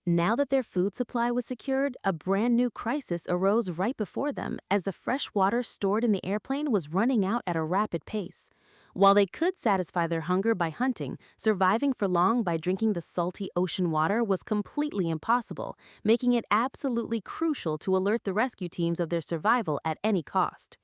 Now that their food supply was secured, a brand new crisis arose right before them as the fresh water stored in the airplane was running out at a rapid pace. While they could satisfy their hunger by hunting, surviving for long by drinking the salty ocean water was completely impossible, making it absolutely crucial to alert the rescue teams of their survival at any cost.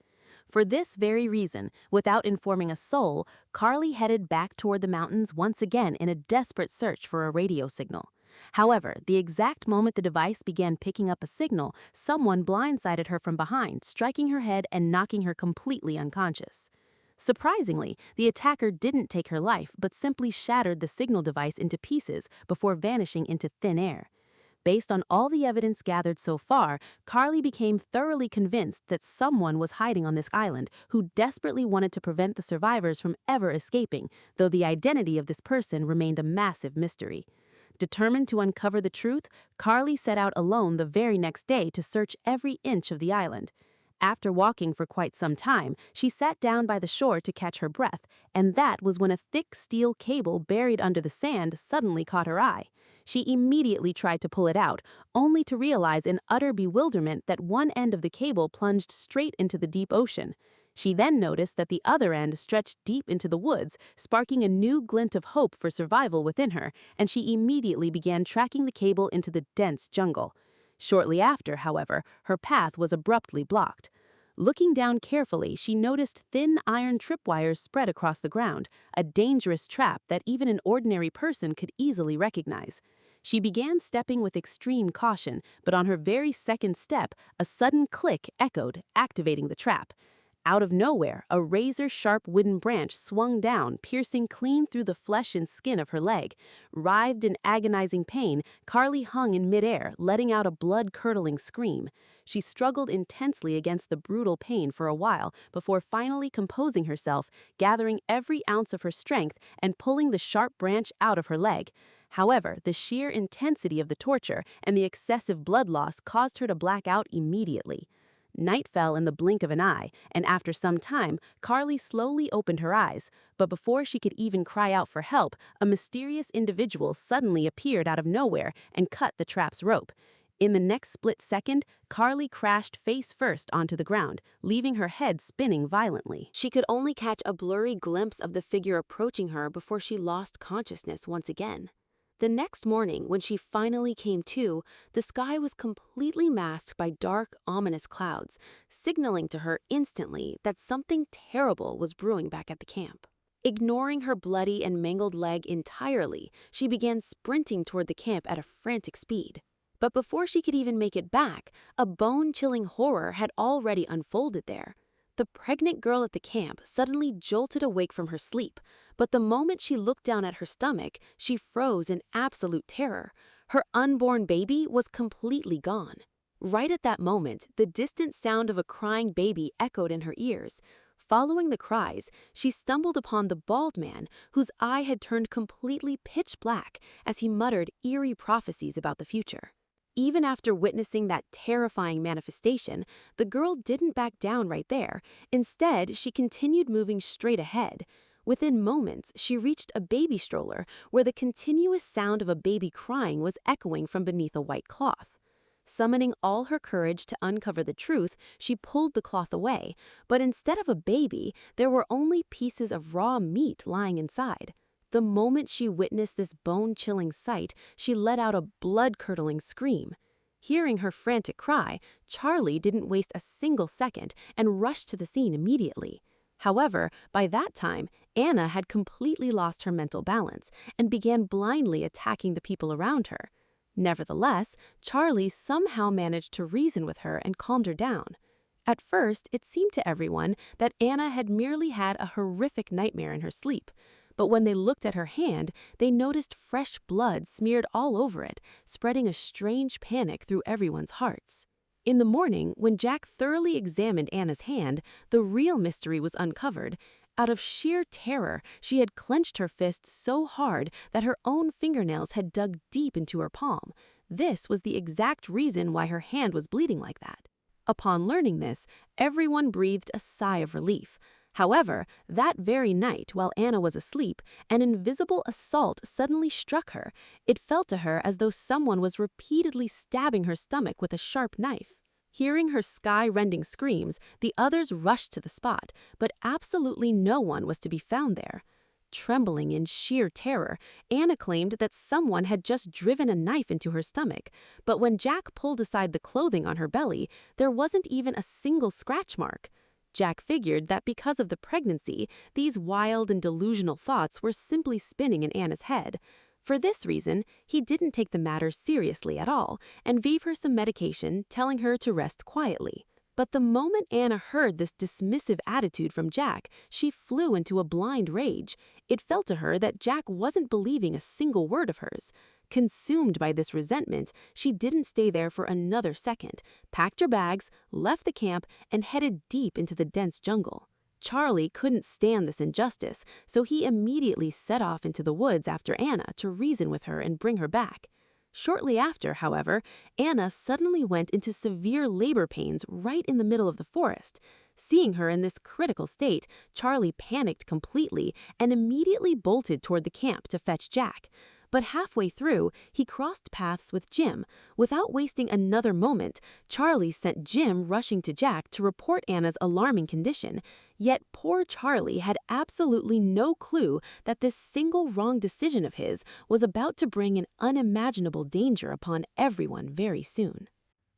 For this very reason, without informing a soul, Carly headed back toward the mountains once again in a desperate search for a radio signal. However, the exact moment the device began picking up a signal, someone blindsided her from behind, striking her head and knocking her completely unconscious. Surprisingly, the attacker didn't take her life but simply shattered the signal device into pieces before vanishing into thin air. Based on all the evidence gathered so far, Carly became thoroughly convinced that someone was hiding on this island who desperately wanted to prevent the survivors from ever escaping, though the identity of this person remained a massive mystery. Determined to uncover the truth, Carly set out alone the very next day to search every inch of the island. After walking for quite some time, she sat down by the shore to catch her breath, and that was when a thick steel cable buried under the sand suddenly caught her eye. She immediately tried to pull it out, only to realize in utter bewilderment that one end of the cable plunged straight into the deep ocean. She then noticed that the other end stretched deep into the woods, sparking a new glint of hope for survival within her, and she immediately began tracking the cable into the dense jungle. Shortly after, however, her path was abruptly blocked. Looking down carefully, she noticed thin iron tripwires spread across the ground, a dangerous trap that even an ordinary person could easily recognize. She began stepping with extreme caution, but on her very second step, a sudden click echoed, activating the trap. Out of nowhere, a razor-sharp wooden branch swung down, piercing clean through the flesh and skin of her leg. Writhed in agonizing pain, Carly hung in midair, letting out a blood-curdling scream. She struggled intensely against the brutal pain for a while before finally composing herself, gathering every ounce of her strength and pulling the sharp branch out of her leg. However, the sheer intensity of the torture and the excessive blood loss caused her to black out immediately. Night fell in the blink of an eye, and after some time, Carly slowly opened her eyes. But before she could even cry out for help, a mysterious individual suddenly appeared out of nowhere and cut the trap's rope. In the next split second, Carly crashed face first onto the ground, leaving her head spinning violently. She could only catch a blurry glimpse of the figure approaching her before she lost consciousness once again. The next morning, when she finally came to, the sky was completely masked by dark, ominous clouds, signaling to her instantly that something terrible was brewing back at the camp. Ignoring her bloody and mangled leg entirely, she began sprinting toward the camp at a frantic speed. But before she could even make it back, a bone-chilling horror had already unfolded there. The pregnant girl at the camp suddenly jolted awake from her sleep, but the moment she looked down at her stomach, she froze in absolute terror. Her unborn baby was completely gone. Right at that moment, the distant sound of a crying baby echoed in her ears. Following the cries, she stumbled upon the bald man, whose eye had turned completely pitch black as he muttered eerie prophecies about the future. Even after witnessing that terrifying manifestation, the girl didn't back down right there. Instead, she continued moving straight ahead. Within moments, she reached a baby stroller where the continuous sound of a baby crying was echoing from beneath a white cloth. Summoning all her courage to uncover the truth, she pulled the cloth away, but instead of a baby, there were only pieces of raw meat lying inside. The moment she witnessed this bone-chilling sight, she let out a blood-curdling scream. Hearing her frantic cry, Charlie didn't waste a single second and rushed to the scene immediately. However, by that time, Anna had completely lost her mental balance and began blindly attacking the people around her. Nevertheless, Charlie somehow managed to reason with her and calmed her down. At first, it seemed to everyone that Anna had merely had a horrific nightmare in her sleep. But when they looked at her hand, they noticed fresh blood smeared all over it, spreading a strange panic through everyone's hearts. In the morning, when Jack thoroughly examined Anna's hand, the real mystery was uncovered. Out of sheer terror, she had clenched her fist so hard that her own fingernails had dug deep into her palm. This was the exact reason why her hand was bleeding like that. Upon learning this, everyone breathed a sigh of relief. However, that very night, while Anna was asleep, an invisible assault suddenly struck her. It felt to her as though someone was repeatedly stabbing her stomach with a sharp knife. Hearing her sky-rending screams, the others rushed to the spot, but absolutely no one was to be found there. Trembling in sheer terror, Anna claimed that someone had just driven a knife into her stomach, but when Jack pulled aside the clothing on her belly, there wasn't even a single scratch mark. Jack figured that because of the pregnancy, these wild and delusional thoughts were simply spinning in Anna's head. For this reason, he didn't take the matter seriously at all and gave her some medication, telling her to rest quietly. But the moment Anna heard this dismissive attitude from Jack, she flew into a blind rage. It felt to her that Jack wasn't believing a single word of hers. Consumed by this resentment, she didn't stay there for another second, packed her bags, left the camp, and headed deep into the dense jungle. Charlie couldn't stand this injustice, so he immediately set off into the woods after Anna to reason with her and bring her back. Shortly after, however, Anna suddenly went into severe labor pains right in the middle of the forest. Seeing her in this critical state, Charlie panicked completely and immediately bolted toward the camp to fetch Jack. But halfway through, he crossed paths with Jim. Without wasting another moment, Charlie sent Jim rushing to Jack to report Anna's alarming condition. Yet poor Charlie had absolutely no clue that this single wrong decision of his was about to bring an unimaginable danger upon everyone very soon.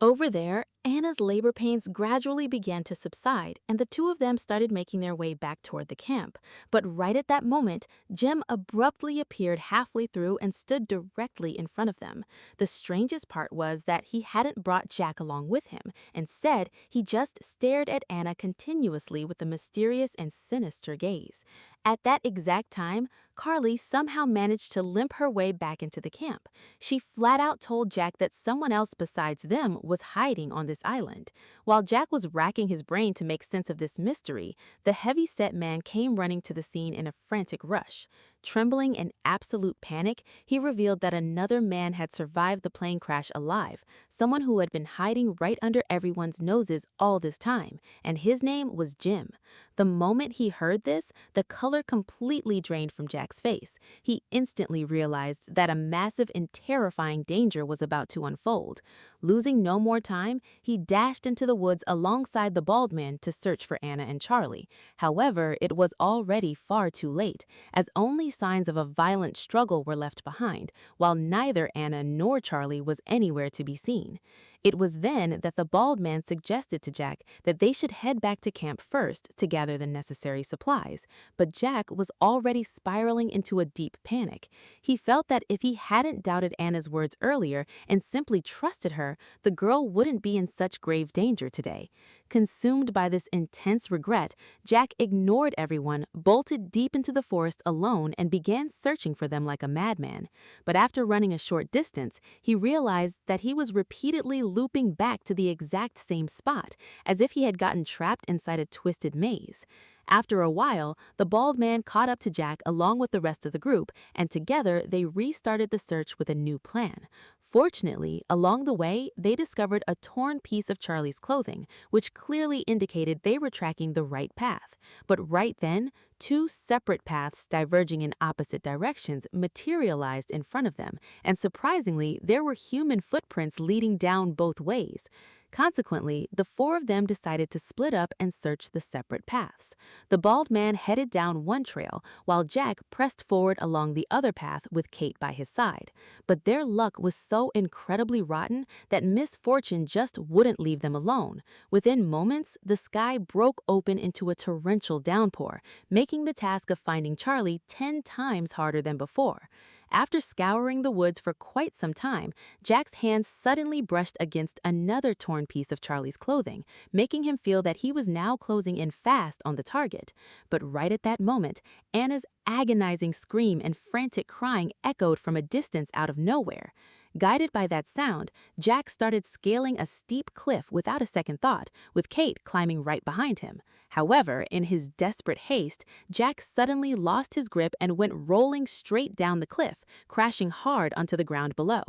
Over there, Anna's labor pains gradually began to subside, and the two of them started making their way back toward the camp. But right at that moment, Jim abruptly appeared halfway through and stood directly in front of them. The strangest part was that he hadn't brought Jack along with him. Instead, he just stared at Anna continuously with a mysterious and sinister gaze. At that exact time, Carly somehow managed to limp her way back into the camp. She flat out told Jack that someone else besides them was hiding on this island. While Jack was racking his brain to make sense of this mystery, the heavy-set man came running to the scene in a frantic rush. Trembling in absolute panic, he revealed that another man had survived the plane crash alive, someone who had been hiding right under everyone's noses all this time, and his name was Jim. The moment he heard this, the color completely drained from Jack's face. He instantly realized that a massive and terrifying danger was about to unfold. Losing no more time, he dashed into the woods alongside the bald man to search for Anna and Charlie. However, it was already far too late, as only signs of a violent struggle were left behind, while neither Anna nor Charlie was anywhere to be seen. It was then that the bald man suggested to Jack that they should head back to camp first to gather the necessary supplies, but Jack was already spiraling into a deep panic. He felt that if he hadn't doubted Anna's words earlier and simply trusted her, the girl wouldn't be in such grave danger today. Consumed by this intense regret, Jack ignored everyone, bolted deep into the forest alone, and began searching for them like a madman. But after running a short distance, he realized that he was repeatedly looping back to the exact same spot, as if he had gotten trapped inside a twisted maze. After a while, the bald man caught up to Jack along with the rest of the group, and together they restarted the search with a new plan. Fortunately, along the way, they discovered a torn piece of Charlie's clothing, which clearly indicated they were tracking the right path. But right then, two separate paths diverging in opposite directions materialized in front of them, and surprisingly, there were human footprints leading down both ways. Consequently, the four of them decided to split up and search the separate paths. The bald man headed down one trail, while Jack pressed forward along the other path with Kate by his side. But their luck was so incredibly rotten that misfortune just wouldn't leave them alone. Within moments, the sky broke open into a torrential downpour, making the task of finding Charlie 10 times harder than before. After scouring the woods for quite some time, Jack's hands suddenly brushed against another torn piece of Charlie's clothing, making him feel that he was now closing in fast on the target. But right at that moment, Anna's agonizing scream and frantic crying echoed from a distance out of nowhere. Guided by that sound, Jack started scaling a steep cliff without a second thought, with Kate climbing right behind him. However, in his desperate haste, Jack suddenly lost his grip and went rolling straight down the cliff, crashing hard onto the ground below.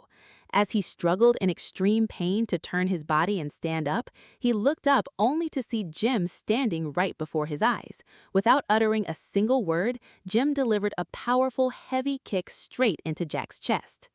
As he struggled in extreme pain to turn his body and stand up, he looked up only to see Jim standing right before his eyes. Without uttering a single word, Jim delivered a powerful, heavy kick straight into Jack's chest.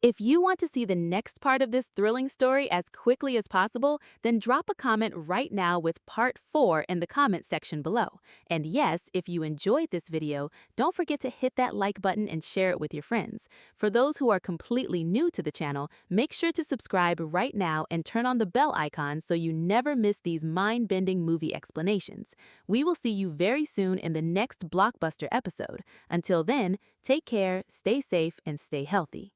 If you want to see the next part of this thrilling story as quickly as possible, then drop a comment right now with part 4 in the comment section below. And yes, if you enjoyed this video, don't forget to hit that like button and share it with your friends. For those who are completely new to the channel, make sure to subscribe right now and turn on the bell icon so you never miss these mind-bending movie explanations. We will see you very soon in the next blockbuster episode. Until then, take care, stay safe, and stay healthy.